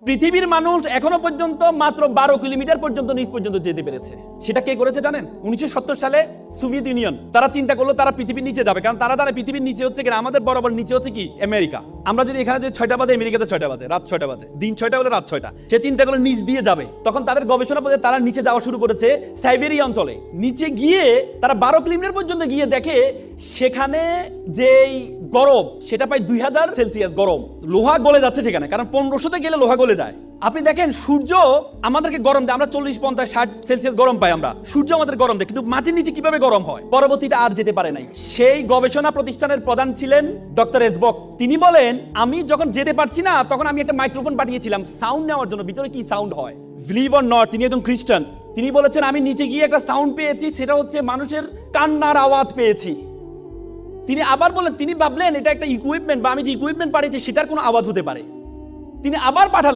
পৃথিবীর মানুষ এখনো পর্যন্ত মাত্র 12 কিলোমিটার পর্যন্ত নিচ পর্যন্ত যেতে পেরেছে। সেটা কে করেছে জানেন? 1970 সালে সোভিয়েত ইউনিয়ন। তারা চিন্তা করলো তারা পৃথিবীর নিচে যাবে, কারণ তারা জানে পৃথিবীর নিচে হচ্ছে কিনা আমাদের বরাবর নিচে হচ্ছে কি আমেরিকা। আমরা যদি এখানে যে 6টা বাজে, আমেরিকাতে 6টা বাজে, রাত 6টা বাজে, দিন 6টা হলে রাত 6টা। সে চিন্তা করলো নিচ দিয়ে যাবে। তখন তাদের গবেষণা পথে তারা নিচে যাওয়া শুরু করেছে সাইবেরিয়া অঞ্চলে। নিচে গিয়ে তারা 12 কিলোমিটার পর্যন্ত গিয়ে দেখে সেখানে যেই গরম সেটা প্রায় 2000 সেলসিয়াস গরম। লোহা গলে যাচ্ছে সেখানে, কারণ 1500তে গেলে লোহা গলে যায়। আপনি দেখেন সূর্য আমাদেরকে গরম দেয়, আমরা 40, 50, 60 সেলসিয়াস গরম পাই আমরা, সূর্য আমাদের গরম দেয়, কিন্তু মাটির নিচে কিভাবে গরম হয়? পরবর্তীতে আর যেতে পারে নাই। সেই গবেষণা প্রতিষ্ঠানের প্রধান ছিলেন ডক্টর এসবক। তিনি বলেন, আমি যখন যেতে পারছি না তখন আমি একটা মাইক্রোফোন পাঠিয়েছিলাম সাউন্ড নেওয়ার জন্য, ভিতরে কি সাউন্ড হয়। বিলিভ অর নট, তিনি একজন খ্রিস্টান। তিনি বলেছেন আমি নিচে গিয়ে একটা সাউন্ড পেয়েছি, সেটা হচ্ছে মানুষের কান্নার আওয়াজ পেয়েছি। তিনি আবার বলেন, তিনি ভাবলেন এটা একটা ইকুইপমেন্ট বা আমি যে ইকুইপমেন্ট পাঠিয়েছি সেটার কোনো আওয়াজ হতে পারে। তিনি আবার পাঠালেন।